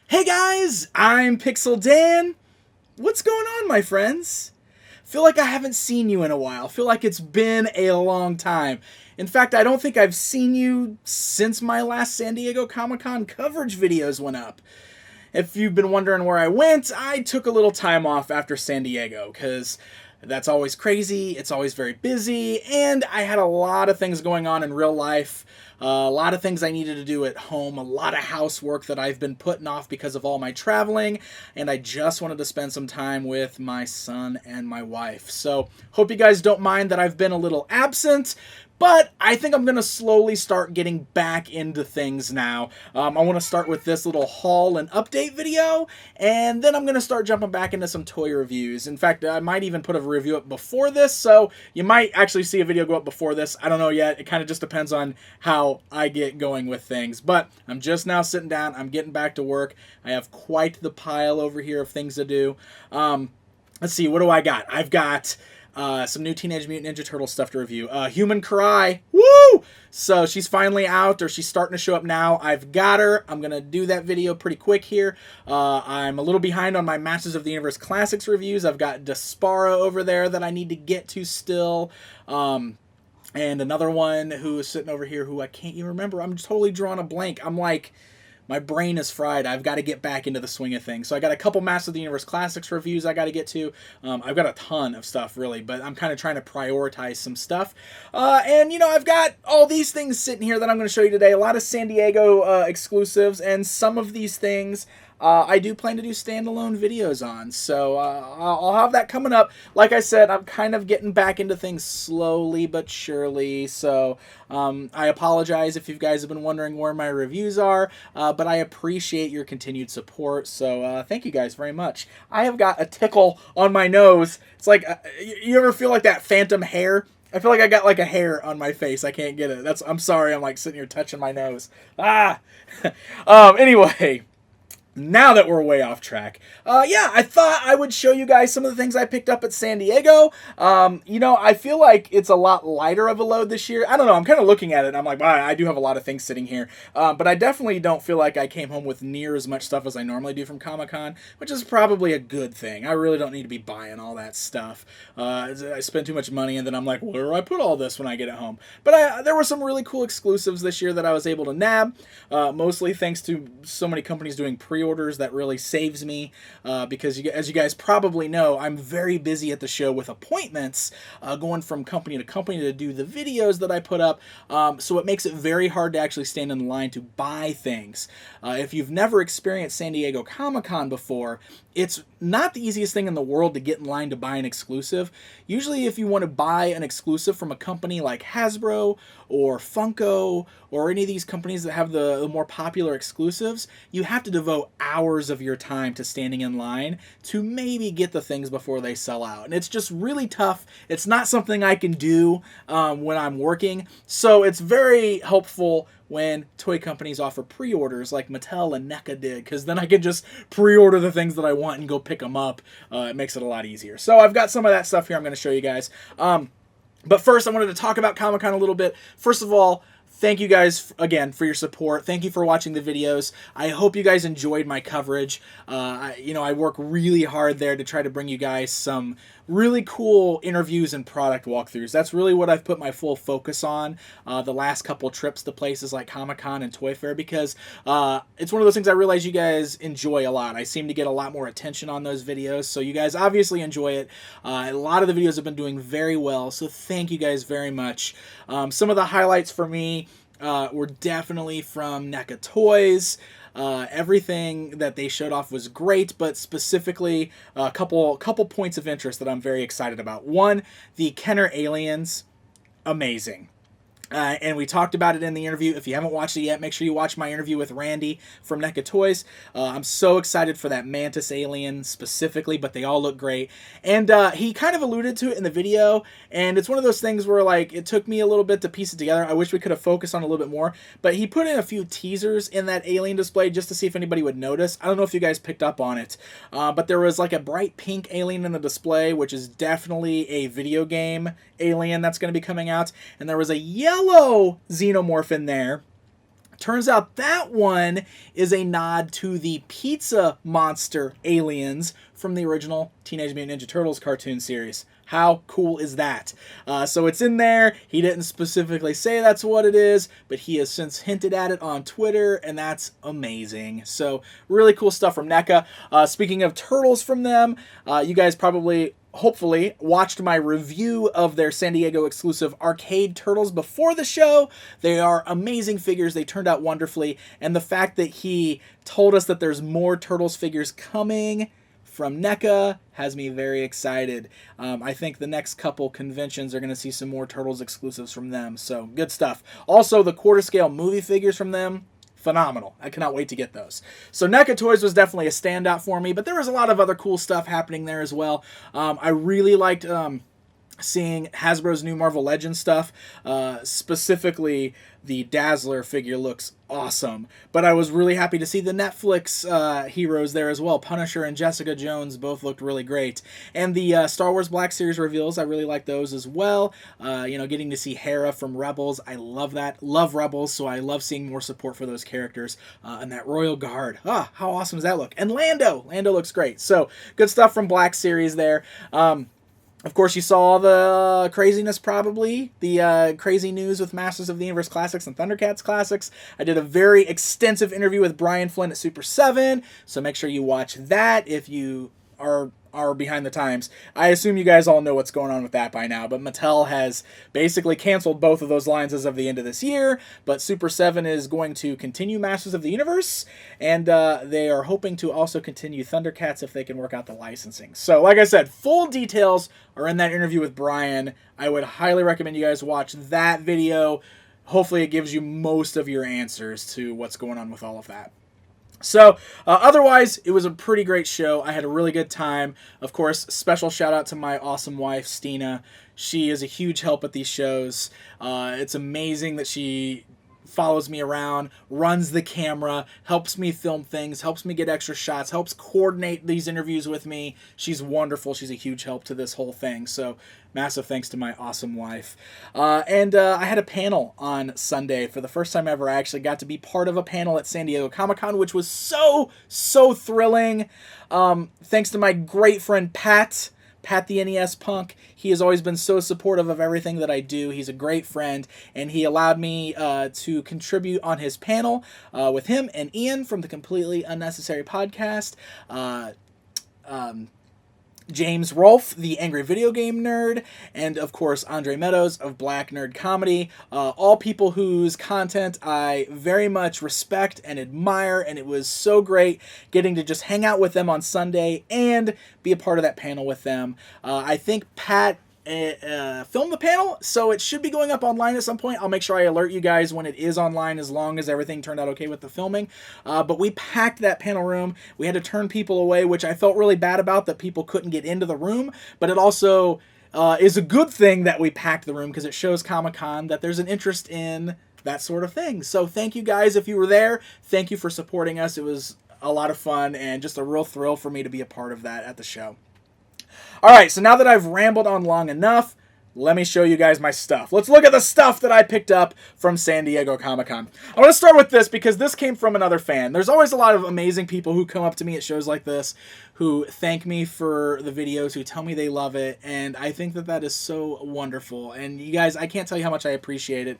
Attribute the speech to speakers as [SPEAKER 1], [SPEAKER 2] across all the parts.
[SPEAKER 1] Hey guys, I'm Pixel Dan. What's going on, my friends? Feel like I haven't seen you in a while. Feel like it's been a long time. In fact, I don't think I've seen you since my last San Diego Comic-Con coverage videos went up. If you've been wondering where I went, I took a little time off after San Diego because that's always crazy, it's always very busy, and I had a lot of things going on in real life, a lot of things I needed to do at home, a lot of housework that I've been putting off because of all my traveling, and I just wanted to spend some time with my son and my wife. So, hope you guys don't mind that I've been a little absent. But I think I'm going to slowly start getting back into things now. I want to start with this little haul and update video, and then I'm going to start jumping back into some toy reviews. In fact, I might even put a review up before this, so you might actually see a video go up before this. I don't know yet. It kind of just depends on how I get going with things. But I'm just now sitting down. I'm getting back to work. I have quite the pile over here of things to do. Let's see, what do I got? I've got some new Teenage Mutant Ninja Turtle stuff to review. Human Karai. Woo! So she's finally out, or she's starting to show up now. I've got her. I'm going to do that video pretty quick here. I'm a little behind on my Masters of the Universe Classics reviews. I've got Despara over there that I need to get to still. And another one who is sitting over here who I can't even remember. I'm totally drawing a blank. I'm like, my brain is fried. I've got to get back into the swing of things. So I got a couple Masters of the Universe Classics reviews I got to get to. I've got a ton of stuff, really, but I'm kind of trying to prioritize some stuff. And, you know, I've got all these things sitting here that I'm going to show you today. A lot of San Diego exclusives, and some of these things I do plan to do standalone videos on, so I'll have that coming up. Like I said, I'm kind of getting back into things slowly but surely, so I apologize if you guys have been wondering where my reviews are, but I appreciate your continued support, so thank you guys very much. I have got a tickle on my nose. It's like, you ever feel like that phantom hair? I feel like I got like a hair on my face. I can't get it. I'm sorry, I'm like sitting here touching my nose. Anyway. Now that we're way off track, yeah, I thought I would show you guys some of the things I picked up at San Diego. You know, I feel like it's a lot lighter of a load this year. I don't know, I'm kind of looking at it, and I'm like, wow, I do have a lot of things sitting here. But I definitely don't feel like I came home with near as much stuff as I normally do from Comic-Con, which is probably a good thing. I really don't need to be buying all that stuff. I spend too much money, and then I'm like, where do I put all this when I get it home? But there were some really cool exclusives this year that I was able to nab, mostly thanks to so many companies doing pre-orders that really saves me, because as you guys probably know, I'm very busy at the show with appointments, going from company to company to do the videos that I put up, so it makes it very hard to actually stand in line to buy things. If you've never experienced San Diego Comic-Con before, it's not the easiest thing in the world to get in line to buy an exclusive. Usually if you want to buy an exclusive from a company like Hasbro or Funko or any of these companies that have the more popular exclusives, you have to devote hours of your time to standing in line to maybe get the things before they sell out. And it's just really tough. It's not something I can do when I'm working. So it's very helpful when toy companies offer pre-orders like Mattel and NECA did, because then I can just pre-order the things that I want and go pick them up. It makes it a lot easier. So I've got some of that stuff here I'm going to show you guys. But first, I wanted to talk about Comic-Con a little bit. First of all, thank you guys again for your support. Thank you for watching the videos. I hope you guys enjoyed my coverage. I work really hard there to try to bring you guys some really cool interviews and product walkthroughs. That's really what I've put my full focus on the last couple trips to places like Comic-Con and Toy Fair, because it's one of those things I realize you guys enjoy a lot. I seem to get a lot more attention on those videos, so you guys obviously enjoy it. A lot of the videos have been doing very well, so thank you guys very much. Some of the highlights for me were definitely from NECA Toys. Everything that they showed off was great, but specifically a couple points of interest that I'm very excited about. One, the Kenner aliens, amazing. And we talked about it in the interview. If you haven't watched it yet, make sure you watch my interview with Randy from NECA Toys. I'm so excited for that Mantis alien specifically, but they all look great. And he kind of alluded to it in the video, and it's one of those things where, like, it took me a little bit to piece it together. I wish we could have focused on a little bit more, but he put in a few teasers in that alien display just to see if anybody would notice. I don't know if you guys picked up on it, but there was like a bright pink alien in the display, which is definitely a video game alien that's going to be coming out, and there was a yellow xenomorph in there Turns out that one is a nod to the pizza monster aliens from the original Teenage Mutant Ninja Turtles cartoon series. How cool is that? So it's in there. He didn't specifically say that's what it is, but he has since hinted at it on Twitter, and that's amazing. So really cool stuff from NECA. Speaking of Turtles from them, you guys probably hopefully watched my review of their San Diego exclusive arcade Turtles before the show. They are amazing figures. They turned out wonderfully. And the fact that he told us that there's more Turtles figures coming from NECA has me very excited. I think the next couple conventions are going to see some more Turtles exclusives from them. So good stuff. Also, the quarter scale movie figures from them, phenomenal. I cannot wait to get those. So NECA Toys was definitely a standout for me, but there was a lot of other cool stuff happening there as well. I really liked seeing Hasbro's new Marvel Legends stuff. Specifically, the Dazzler figure looks awesome. But I was really happy to see the Netflix heroes there as well. Punisher and Jessica Jones both looked really great. And the Star Wars Black Series reveals, I really like those as well. Getting to see Hera from Rebels, I love that. Love Rebels, so I love seeing more support for those characters. And that Royal Guard, how awesome does that look? And Lando looks great. So good stuff from Black Series there. Of course, you saw the craziness, probably. The crazy news with Masters of the Universe Classics and Thundercats Classics. I did a very extensive interview with Brian Flynn at Superseven, so make sure you watch that if you are behind the times. I assume you guys all know what's going on with that by now, but Mattel has basically canceled both of those lines as of the end of this year, but Superseven is going to continue Masters of the Universe, and they are hoping to also continue Thundercats if they can work out the licensing. So, like I said, full details are in that interview with Brian. I would highly recommend you guys watch that video. Hopefully it gives you most of your answers to what's going on with all of that. So, otherwise, it was a pretty great show. I had a really good time. Of course, special shout out to my awesome wife, Stina. She is a huge help at these shows. It's amazing that she follows me around, runs the camera, helps me film things, helps me get extra shots, helps coordinate these interviews with me. She's wonderful. She's a huge help to this whole thing. So massive thanks to my awesome wife. And I had a panel on Sunday. For the first time ever, I actually got to be part of a panel at San Diego Comic-Con, which was so thrilling. Thanks to my great friend Pat the NES Punk. He has always been so supportive of everything that I do. He's a great friend, and he allowed me to contribute on his panel with him and Ian from the Completely Unnecessary podcast. James Rolfe, the Angry Video Game Nerd, and of course Andre Meadows of Black Nerd Comedy, all people whose content I very much respect and admire, and it was so great getting to just hang out with them on Sunday and be a part of that panel with them. I think Pat filmed the panel, so it should be going up online at some point. I'll make sure I alert you guys when it is online, as long as everything turned out okay with the filming. But we packed that panel room. We had to turn people away, which I felt really bad about, that people couldn't get into the room, but it also is a good thing that we packed the room, because it shows Comic-Con that there's an interest in that sort of thing. So thank you guys if you were there. Thank you for supporting us. It was a lot of fun and just a real thrill for me to be a part of that at the show. Alright, so now that I've rambled on long enough, let me show you guys my stuff. Let's look at the stuff that I picked up from San Diego Comic-Con. I want to start with this because this came from another fan. There's always a lot of amazing people who come up to me at shows like this, who thank me for the videos, who tell me they love it, and I think that that is so wonderful. And you guys, I can't tell you how much I appreciate it.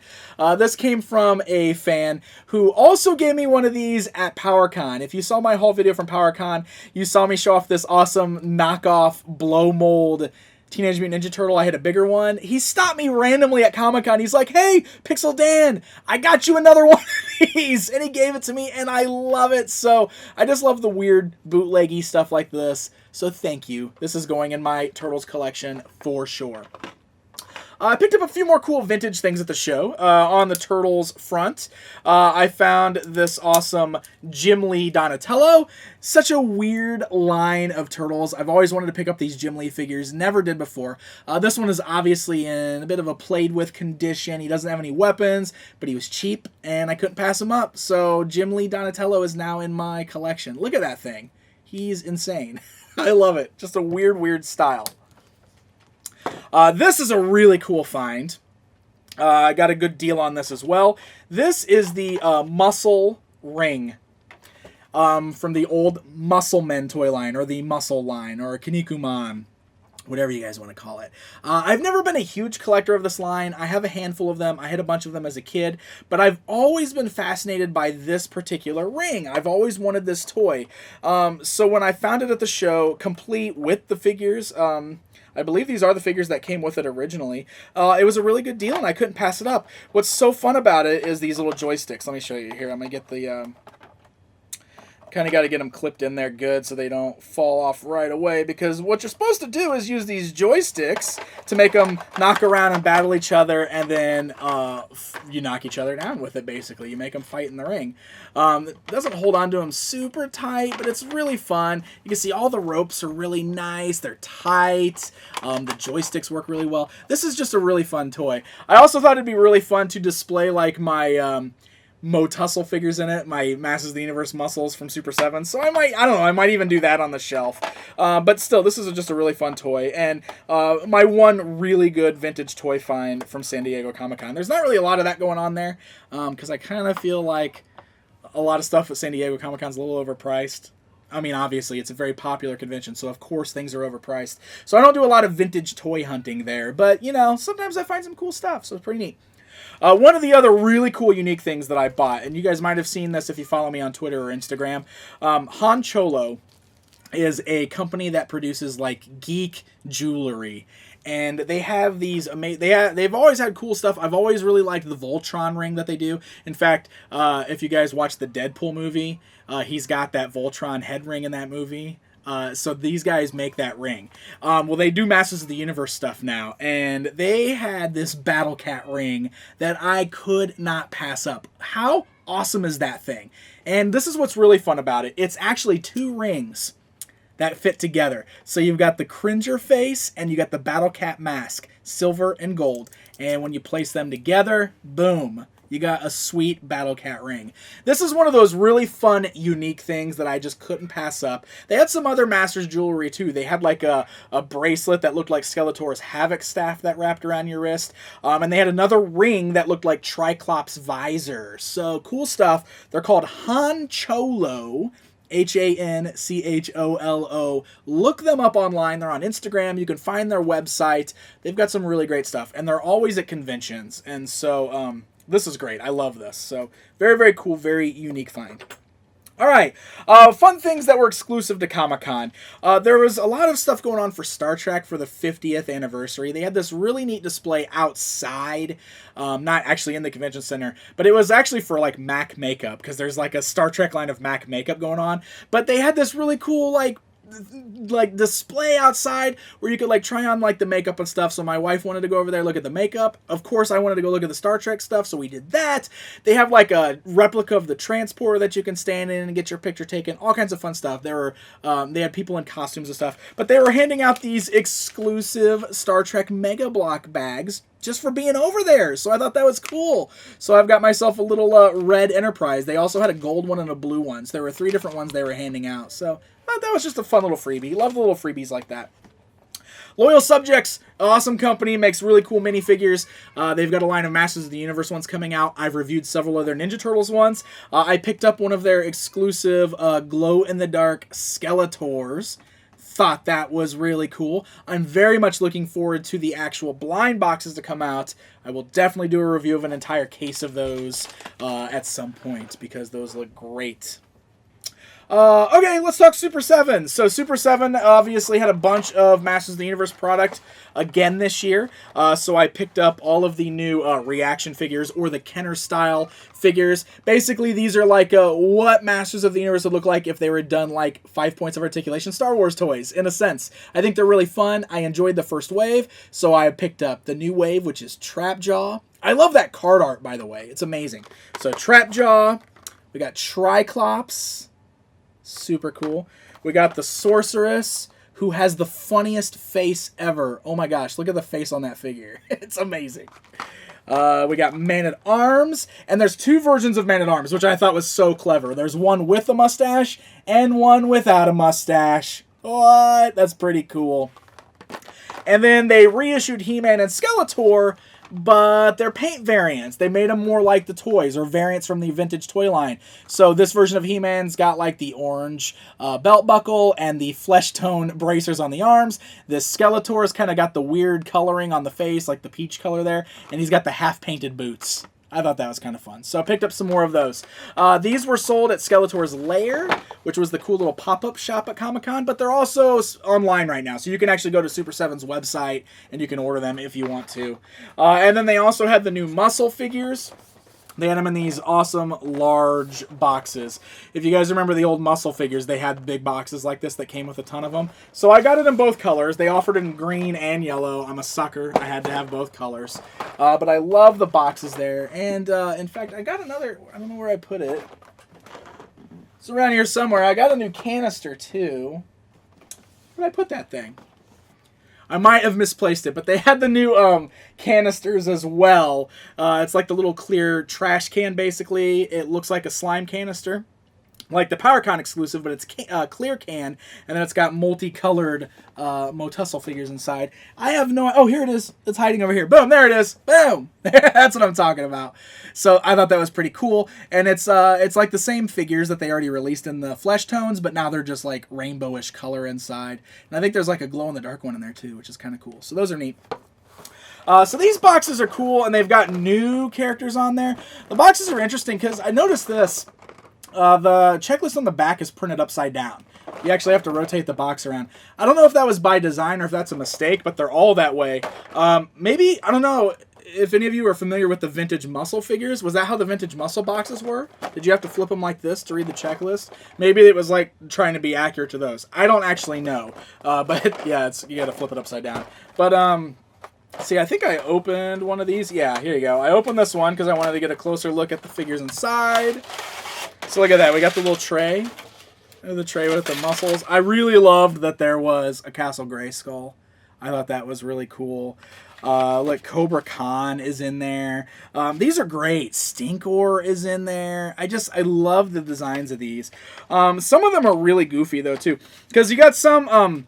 [SPEAKER 1] This came from a fan who also gave me one of these at PowerCon. If you saw my haul video from PowerCon, you saw me show off this awesome knockoff blow mold Teenage Mutant Ninja Turtle. I had a bigger one. He stopped me randomly at Comic-Con. He's like, "Hey, Pixel Dan, I got you another one of these." And he gave it to me, and I love it. So I just love the weird bootleggy stuff like this. So thank you. This is going in my Turtles collection for sure. I picked up a few more cool vintage things at the show. On the Turtles front, I found this awesome Jim Lee Donatello. Such a weird line of Turtles. I've always wanted to pick up these Jim Lee figures. Never did before. This one is obviously in a bit of a played-with condition. He doesn't have any weapons, but he was cheap, and I couldn't pass him up. So Jim Lee Donatello is now in my collection. Look at that thing. He's insane. I love it. Just a weird style. This is a really cool find. I got a good deal on this as well. This is the Muscle Ring from the old Muscle Men toy line, or the Muscle line, or Kinnikuman, whatever you guys want to call it. I've never been a huge collector of this line. I have a handful of them. I had a bunch of them as a kid, but I've always been fascinated by this particular ring. I've always wanted this toy. So when I found it at the show, complete with the figures, I believe these are the figures that came with it originally. It was a really good deal, and I couldn't pass it up. What's so fun about it is these little joysticks. Let me show you here. I'm going to get the... kind of got to get them clipped in there good so they don't fall off right away, because what you're supposed to do is use these joysticks to make them knock around and battle each other, and then you knock each other down with it, basically. You make them fight in the ring. It doesn't hold on to them super tight, but it's really fun. You can see all the ropes are really nice. They're tight. The joysticks work really well. This is just a really fun toy. I also thought it'd be really fun to display like my... Mo-Tussle figures in it, my Masters of the Universe muscles from Superseven. So I don't know, I might even do that on the shelf. But still, this is just a really fun toy. And my one really good vintage toy find from San Diego Comic-Con. There's not really a lot of that going on there, because I kind of feel like a lot of stuff at San Diego Comic-Con is a little overpriced. I mean, obviously, it's a very popular convention, so of course things are overpriced. So I don't do a lot of vintage toy hunting there. But, you know, sometimes I find some cool stuff, so it's pretty neat. One of the other really cool, unique things that I bought, and you guys might have seen this if you follow me on Twitter or Instagram, Han Cholo is a company that produces, like, geek jewelry. And they have these amazing... They've always had cool stuff. I've always really liked the Voltron ring that they do. In fact, if you guys watch the Deadpool movie, he's got that Voltron head ring in that movie. So these guys make that ring. Well, they do Masters of the Universe stuff now, and they had this Battle Cat ring that I could not pass up. How awesome is that thing? And this is what's really fun about it. It's actually two rings that fit together. So you've got the Cringer face, and you got the Battle Cat mask, silver and gold. And when you place them together, boom, you got a sweet Battle Cat ring. This is one of those really fun, unique things that I just couldn't pass up. They had some other Masters jewelry, too. They had like a bracelet that looked like Skeletor's Havoc staff that wrapped around your wrist. And they had another ring that looked like Triclops' visor. So, cool stuff. They're called Han Cholo. Hancholo. Look them up online. They're on Instagram. You can find their website. They've got some really great stuff. And they're always at conventions. And so... this is great. I love this. So, very, very cool, very unique find. All right. Fun things that were exclusive to Comic-Con. There was a lot of stuff going on for Star Trek for the 50th anniversary. They had this really neat display outside, not actually in the convention center, but it was actually for, like, Mac makeup, because there's, like, a Star Trek line of Mac makeup going on. But they had this really cool, like display outside where you could like try on like the makeup and stuff. So my wife wanted to go over there look at the makeup. Of course I wanted to go look at the Star Trek stuff, so we did that. They have like a replica of the transporter that you can stand in and get your picture taken. All kinds of fun stuff. There were they had people in costumes and stuff, but they were handing out these exclusive Star Trek Mega Block bags just for being over there. So I thought that was cool. So I've got myself a little red Enterprise. They also had a gold one and a blue one. So there were 3 different ones they were handing out. So that was just a fun little freebie. Love the little freebies like that. Loyal Subjects, awesome company, makes really cool minifigures. They've got a line of Masters of the Universe ones coming out. I've reviewed several of their Ninja Turtles ones. I picked up one of their exclusive glow-in-the-dark Skeletors. Thought that was really cool. I'm very much looking forward to the actual blind boxes to come out. I will definitely do a review of an entire case of those at some point, because those look great. Okay, let's talk Superseven. So Superseven obviously had a bunch of Masters of the Universe product again this year. So I picked up all of the new reaction figures, or the Kenner style figures. Basically, these are like what Masters of the Universe would look like if they were done like 5 points of articulation Star Wars toys, in a sense. I think they're really fun. I enjoyed the first wave, so I picked up the new wave, which is Trapjaw. I love that card art, by the way. It's amazing. So Trapjaw, we got Triclops. Super cool. We got the Sorceress, who has the funniest face ever. Oh my gosh, look at the face on that figure. It's amazing. We got Man-at-Arms, and there's 2 versions of Man-at-Arms, which I thought was so clever. There's one with a mustache and one without a mustache. What? That's pretty cool. And then they reissued He-Man and Skeletor, but they're paint variants. They made them more like the toys, or variants from the vintage toy line. So this version of He-Man's got like the orange belt buckle and the flesh tone bracers on the arms. This Skeletor's kind of got the weird coloring on the face, like the peach color there, and he's got the half-painted boots. I thought that was kind of fun. So I picked up some more of those. These were sold at Skeletor's Lair, which was the cool little pop-up shop at Comic-Con, but they're also online right now. So you can actually go to Superseven's website and you can order them if you want to. And then they also had the new Muscle figures. They had them in these awesome large boxes. If you guys remember the old Muscle figures, they had big boxes like this that came with a ton of them. So I got it in both colors. They offered it in green and yellow. I'm a sucker. I had to have both colors. But I love the boxes there. And in fact, I got another, I don't know where I put it. It's around here somewhere. I got a new canister too. Where did I put that thing? I might have misplaced it, but they had the new canisters as well. It's like the little clear trash can, basically. It looks like a slime canister, like the PowerCon exclusive, but it's a clear can, and then it's got multicolored Motussel figures inside. I have no... Oh, here it is. It's hiding over here. Boom, there it is. Boom. That's what I'm talking about. So I thought that was pretty cool, and it's like the same figures that they already released in the flesh tones, but now they're just like rainbowish color inside. And I think there's like a glow-in-the-dark one in there too, which is kind of cool. So those are neat. So these boxes are cool, and they've got new characters on there. The boxes are interesting because I noticed this. The checklist on the back is printed upside down. You actually have to rotate the box around. I don't know if that was by design or if that's a mistake, but they're all that way. Maybe, I don't know if any of you are familiar with the vintage Muscle figures. Was that how the vintage Muscle boxes were? Did you have to flip them like this to read the checklist? Maybe it was like trying to be accurate to those. I don't actually know. But yeah, you got to flip it upside down. But see, I think I opened one of these. Yeah, here you go. I opened this one because I wanted to get a closer look at the figures inside. So look at that. We got the little tray. The tray with the muscles. I really loved that there was a Castle Grayskull. I thought that was really cool. Like Cobra Khan is in there. These are great. Stinkor is in there. I love the designs of these. Some of them are really goofy though too, because you got some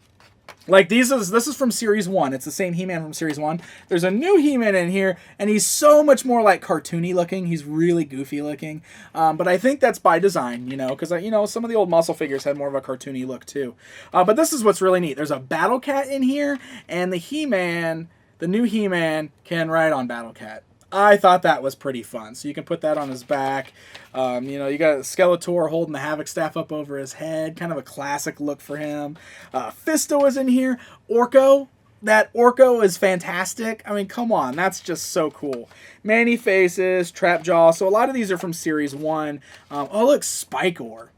[SPEAKER 1] like this is from Series 1. It's the same He-Man from Series 1. There's a new He-Man in here, and he's so much more like cartoony looking. He's really goofy looking. But I think that's by design, because, some of the old Muscle figures had more of a cartoony look too. But this is what's really neat. There's a Battle Cat in here, and the new He-Man can ride on Battle Cat. I thought that was pretty fun. So you can put that on his back. You got Skeletor holding the Havoc staff up over his head. Kind of a classic look for him. Fisto is in here. Orko. That Orko is fantastic. I mean, come on. That's just so cool. Many Faces, Trapjaw. So a lot of these are from Series 1. Oh, look, Spikor.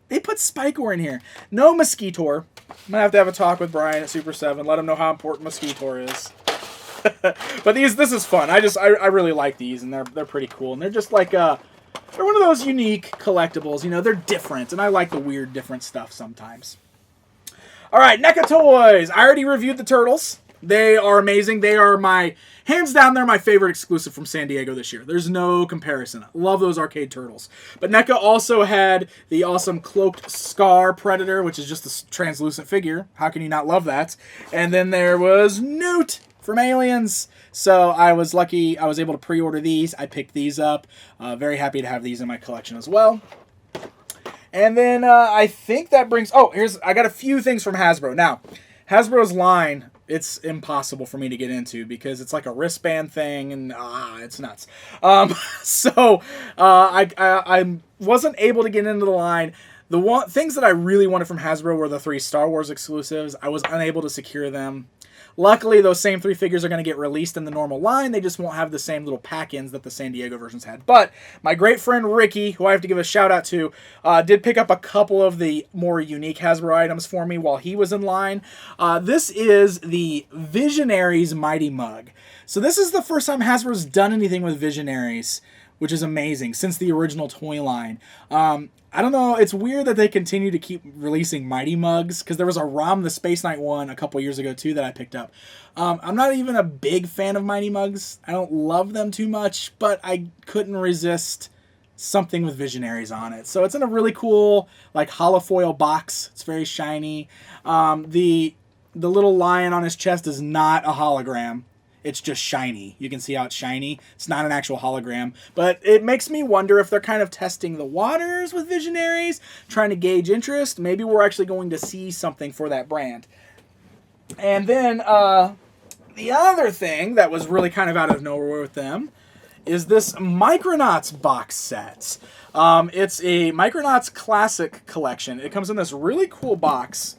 [SPEAKER 1] They put Spikor in here. No Mosquitor. I'm going to have a talk with Brian at Super 7. Let him know how important Mosquitor is. But this is fun. I really like these, and they're pretty cool. And they're just like they're one of those unique collectibles. They're different, and I like the weird different stuff sometimes. All right, NECA Toys. I already reviewed the Turtles. They are amazing. They are hands down, they're my favorite exclusive from San Diego this year. There's no comparison. Love those arcade Turtles. But NECA also had the awesome Cloaked Scar Predator, which is just a translucent figure. How can you not love that? And then there was Newt from Aliens. So I was lucky I was able to pre-order these. I picked these up. Very happy to have these in my collection as well. And then I think that brings... I got a few things from Hasbro. Now, Hasbro's line, it's impossible for me to get into because it's like a wristband thing and it's nuts. So I wasn't able to get into the line. The things that I really wanted from Hasbro were the 3 Star Wars exclusives. I was unable to secure them. Luckily, those same 3 figures are going to get released in the normal line. They just won't have the same little pack-ins that the San Diego versions had. But my great friend Ricky, who I have to give a shout-out to, did pick up a couple of the more unique Hasbro items for me while he was in line. This is the Visionaries Mighty Mug. So this is the first time Hasbro's done anything with Visionaries, which is amazing, since the original toy line. I don't know, it's weird that they continue to keep releasing Mighty Mugs, because there was a ROM the Space Knight one a couple years ago, too, that I picked up. I'm not even a big fan of Mighty Mugs. I don't love them too much, but I couldn't resist something with Visionaries on it. So it's in a really cool, like, holofoil box. It's very shiny. The little lion on his chest is not a hologram. it's just shiny. You can see how it's shiny. It's not an actual hologram. But it makes me wonder if they're kind of testing the waters with Visionaries, trying to gauge interest. Maybe we're actually going to see something for that brand. And then the other thing that was really kind of out of nowhere with them is this Micronauts box set. It's a Micronauts Classic collection. It comes in this really cool box.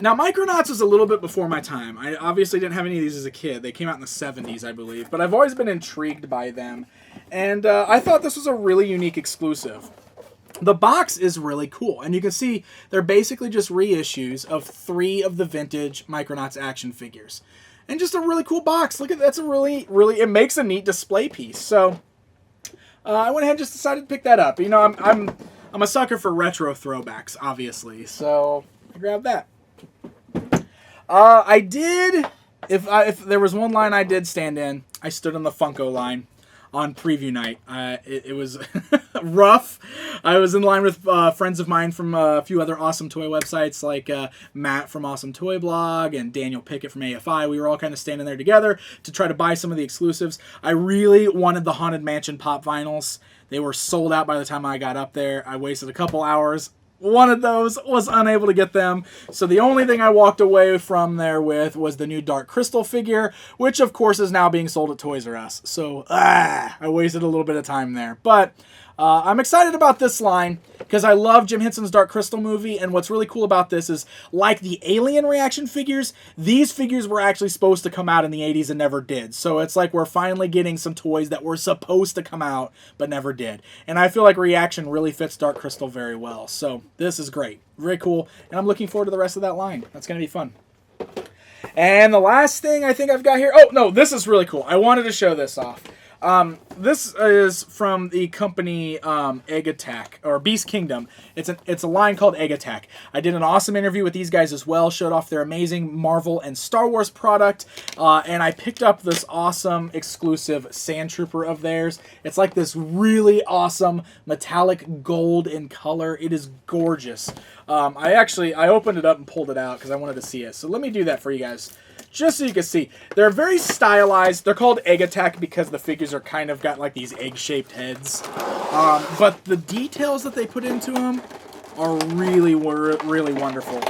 [SPEAKER 1] Now, Micronauts was a little bit before my time. I obviously didn't have any of these as a kid. They came out in the 70s, I believe. But I've always been intrigued by them. And I thought this was a really unique exclusive. The box is really cool. And you can see they're basically just reissues of 3 of the vintage Micronauts action figures. And just a really cool box. Look at that's a really, it makes a neat display piece. So I went ahead and just decided to pick that up. You know, I'm a sucker for retro throwbacks, obviously. So I grabbed that. I did, if there was one line I did stand in, I stood in the Funko line on preview night. It was rough. I was in line with friends of mine from a few other awesome toy websites like Matt from Awesome Toy Blog and Daniel Pickett from AFI. We were all kind of standing there together to try to buy some of the exclusives. I really wanted the Haunted Mansion pop vinyls. They were sold out by the time I got up there. I wasted a couple hours. Wanted those, was unable to get them. So the only thing I walked away from there with was the new Dark Crystal figure, which of course is now being sold at Toys R Us. So I wasted a little bit of time there. But I'm excited about this line because I love Jim Henson's Dark Crystal movie, and what's really cool about this is, like the Alien reaction figures, these figures were actually supposed to come out in the 80s and never did. So it's like we're finally getting some toys that were supposed to come out but never did. And I feel like Reaction really fits Dark Crystal very well. So this is great. Very cool. And I'm looking forward to the rest of that line. That's going to be fun. And the last thing I think I've got here... Oh, no, this is really cool. I wanted to show this off. This is from the company Egg Attack, or Beast Kingdom. It's a line called Egg Attack. I did an awesome interview with these guys as well, showed off their amazing Marvel and Star Wars product, and I picked up this awesome exclusive Sand Trooper of theirs. It's like this really awesome metallic gold in color. It is gorgeous. I opened it up and pulled it out because I wanted to see it. So let me do that for you guys, just so you can see. They're very stylized. They're called Egg Attack because the figures are kind of got like these egg-shaped heads. But the details that they put into them are really wonderful.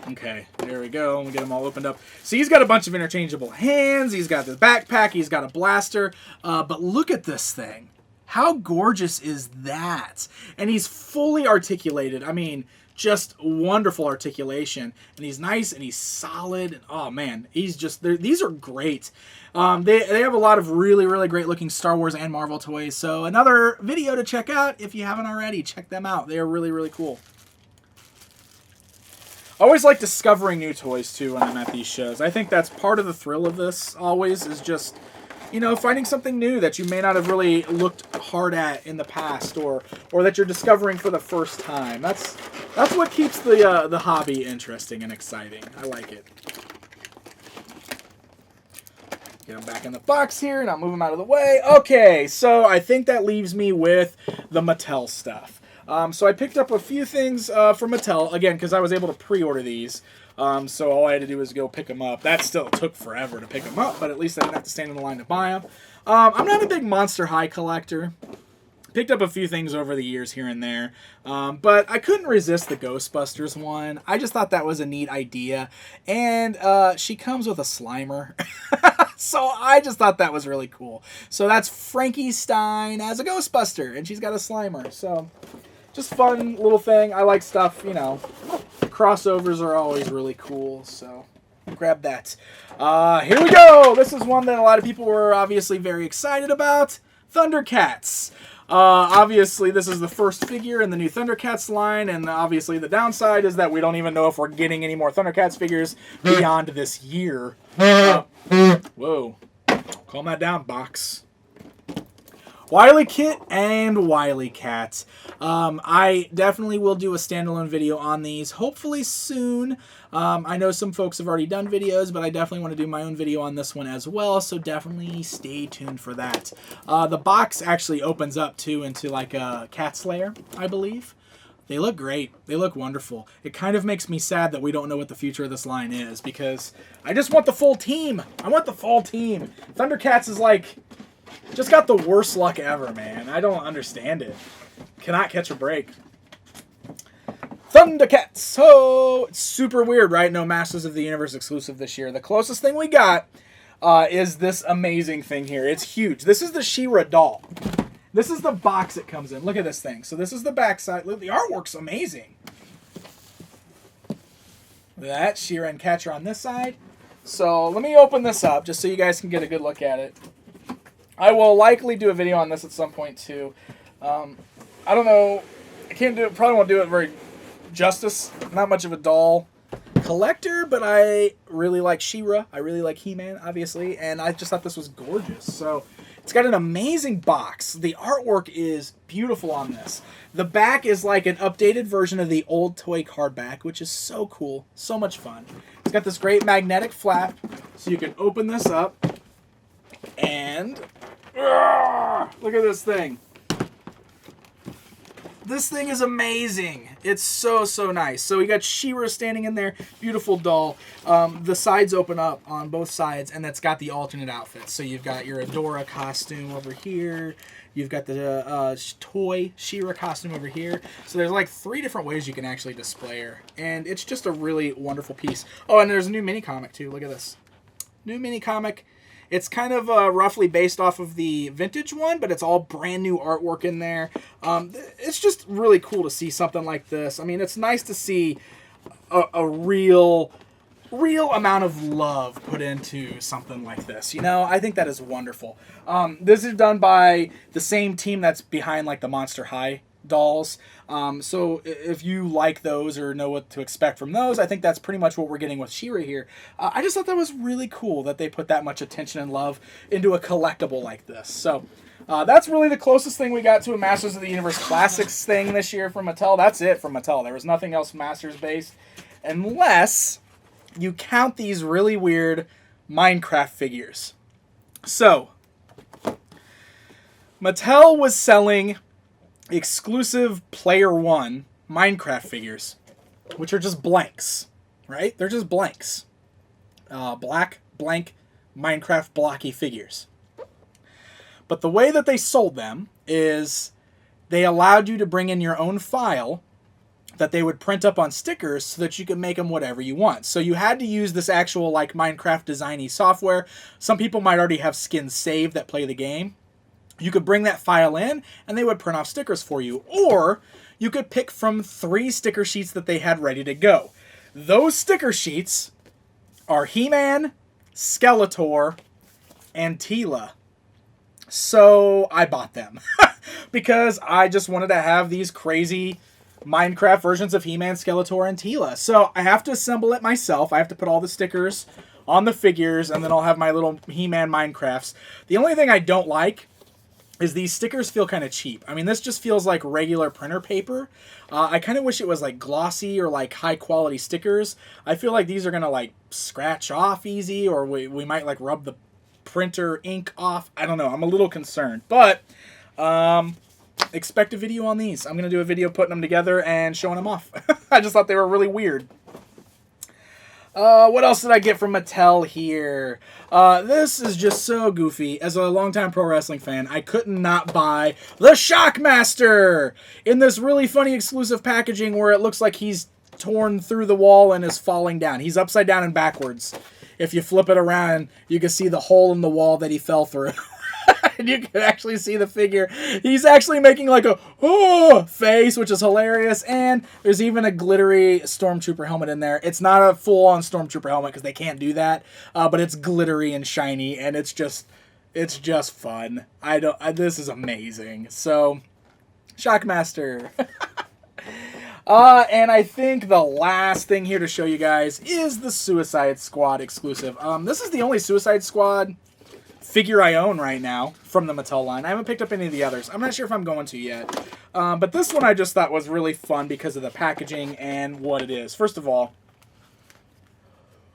[SPEAKER 1] Okay, there we go. Let me get them all opened up. So he's got a bunch of interchangeable hands. He's got this backpack. He's got a blaster. But look at this thing. How gorgeous is that? And he's fully articulated. I mean, just wonderful articulation. And he's nice and he's solid. And, oh, man, he's just... These are great. They have a lot of really great looking Star Wars and Marvel toys. So another video to check out if you haven't already. Check them out. They are really cool. I always like discovering new toys, too, when I'm at these shows. I think that's part of the thrill of this, always, is just... you know, finding something new that you may not have really looked hard at in the past, or that you're discovering for the first time. That's what keeps the hobby interesting and exciting. I like it. Get them back in the box here, and I'll move them out of the way. Okay, so I think that leaves me with the Mattel stuff. So I picked up a few things from Mattel, again, because I was able to pre-order these. So all I had to do was go pick them up. That still took forever to pick them up, but at least I didn't have to stand in the line to buy them. I'm not a big Monster High collector. Picked up a few things over the years here and there, but I couldn't resist the Ghostbusters one. I just thought that was a neat idea, and she comes with a Slimer. So I just thought that was really cool. So that's Frankie Stein as a Ghostbuster, and she's got a Slimer. So just fun little thing. I like stuff, you know. Crossovers are always really cool, so grab that. Here we go! This is one that a lot of people were obviously very excited about. Thundercats. Obviously, this is the first figure in the new Thundercats line, and obviously the downside is that we don't even know if we're getting any more Thundercats figures beyond this year. Whoa. Calm that down, box. Wily Kit and Wily Cat. I definitely will do a standalone video on these, hopefully soon. I know some folks have already done videos, but I definitely want to do my own video on this one as well, so definitely stay tuned for that. The box actually opens up, too, into like a cat slayer, I believe. They look great. They look wonderful. It kind of makes me sad that we don't know what the future of this line is, because I just want the full team. I want the full team. Thundercats is like, just got the worst luck ever, man. I don't understand it. Cannot catch a break. Thundercats! Oh, it's super weird, right? No Masters of the Universe exclusive this year. The closest thing we got is this amazing thing here. It's huge. This is the Shira doll. This is the box it comes in. Look at this thing. So this is the backside. Look, the artwork's amazing. That Shira and Catcher on this side. So let me open this up just so you guys can get a good look at it. I will likely do a video on this at some point too. I don't know. I can't do it. Probably won't do it very justice. Not much of a doll collector, but I really like Shira. I really like He-Man, obviously, and I just thought this was gorgeous. So it's got an amazing box. The artwork is beautiful on this. The back is like an updated version of the old toy card back, which is so cool. So much fun. It's got this great magnetic flap, so you can open this up. And look at this thing. This thing is amazing. It's so, so nice. So you got Shira standing in there. Beautiful doll. The sides open up on both sides, and that's got the alternate outfits. So you've got your Adora costume over here. You've got the toy Shira costume over here. So there's like 3 different ways you can actually display her. And it's just a really wonderful piece. Oh, and there's a new mini comic too. Look at this. New mini comic. It's kind of roughly based off of the vintage one, but it's all brand new artwork in there. It's just really cool to see something like this. I mean, it's nice to see a real amount of love put into something like this. You know, I think that is wonderful. This is done by the same team that's behind like the Monster High dolls. So if you like those or know what to expect from those, I think that's pretty much what we're getting with Shira here. I just thought that was really cool that they put that much attention and love into a collectible like this. So that's really the closest thing we got to a Masters of the Universe Classics thing this year from Mattel. That's it from Mattel. There was nothing else Masters based, unless you count these really weird Minecraft figures. So Mattel was selling exclusive Player One Minecraft figures, which are just blanks, right? They're just blanks. Black, blank, Minecraft blocky figures. But the way that they sold them is they allowed you to bring in your own file that they would print up on stickers so that you could make them whatever you want. So you had to use this actual like Minecraft designy software. Some people might already have skins saved that play the game. You could bring that file in, and they would print off stickers for you. Or you could pick from 3 sticker sheets that they had ready to go. Those sticker sheets are He-Man, Skeletor, and Teela. So I bought them because I just wanted to have these crazy Minecraft versions of He-Man, Skeletor, and Teela. So I have to assemble it myself. I have to put all the stickers on the figures, and then I'll have my little He-Man Minecrafts. The only thing I don't like is these stickers feel kind of cheap. I mean, this just feels like regular printer paper. I kind of wish it was like glossy or like high quality stickers. I feel like these are going to like scratch off easy, or we might like rub the printer ink off. I don't know. I'm a little concerned, but expect a video on these. I'm going to do a video putting them together and showing them off. I just thought they were really weird. What else did I get from Mattel here? This is just so goofy. As a longtime pro wrestling fan, I couldn't not buy the Shockmaster in this really funny exclusive packaging where it looks like he's torn through the wall and is falling down. He's upside down and backwards. If you flip it around, you can see the hole in the wall that he fell through. And you can actually see the figure. He's actually making like a face, which is hilarious. And there's even a glittery Stormtrooper helmet in there. It's not a full-on Stormtrooper helmet because they can't do that. But it's glittery and shiny, and it's just fun. This is amazing. So, Shockmaster. And I think the last thing here to show you guys is the Suicide Squad exclusive. This is the only Suicide Squad figure I own right now from the Mattel line. I haven't picked up any of the others. I'm not sure if I'm going to yet. But this one I just thought was really fun because of the packaging and what it is. First of all,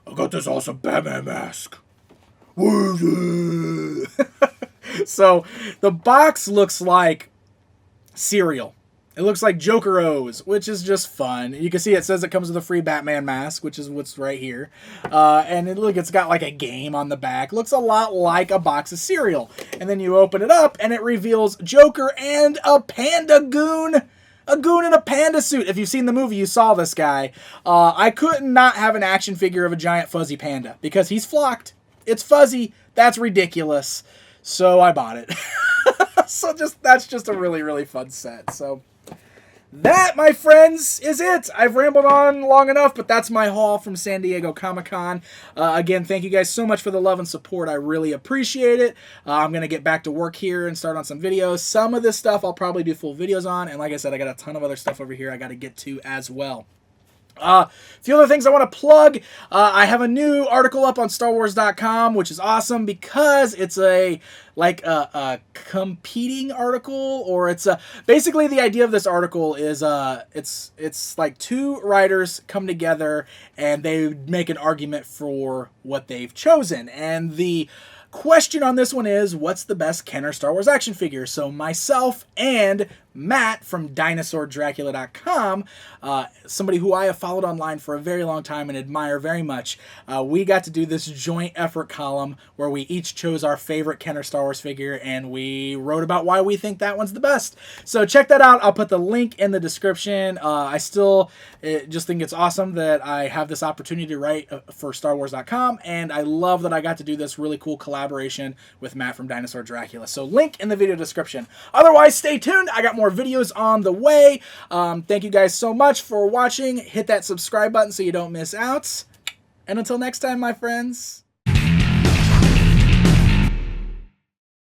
[SPEAKER 1] I got this awesome Batman mask. So the box looks like cereal. It looks like Joker-O's, which is just fun. You can see it says it comes with a free Batman mask, which is what's right here. And look, it's got like a game on the back. Looks a lot like a box of cereal. And then you open it up, and it reveals Joker and a panda goon. A goon in a panda suit. If you've seen the movie, you saw this guy. I could not have an action figure of a giant fuzzy panda because he's flocked. It's fuzzy. That's ridiculous. So I bought it. That's just a really, really fun set. So that, my friends, is it. I've rambled on long enough, but that's my haul from San Diego Comic-Con. Again, thank you guys so much for the love and support. I really appreciate it. I'm going to get back to work here and start on some videos. Some of this stuff I'll probably do full videos on, and like I said, I got a ton of other stuff over here I got to get to as well. A few other things I want to plug. I have a new article up on StarWars.com, which is awesome because it's a competing article, or it's basically the idea of this article is it's like two writers come together and they make an argument for what they've chosen, and the question on this one is, what's the best Kenner Star Wars action figure? So myself and Matt from DinosaurDracula.com, somebody who I have followed online for a very long time and admire very much, we got to do this joint effort column where we each chose our favorite Kenner Star Wars figure, and we wrote about why we think that one's the best. So check that out. I'll put the link in the description. I still just think it's awesome that I have this opportunity to write for StarWars.com, and I love that I got to do this really cool collaboration with Matt from Dinosaur Dracula. So link in the video description. Otherwise, stay tuned. I got more videos on the way. Thank you guys so much for watching. Hit that subscribe button so you don't miss out. And until next time, my friends.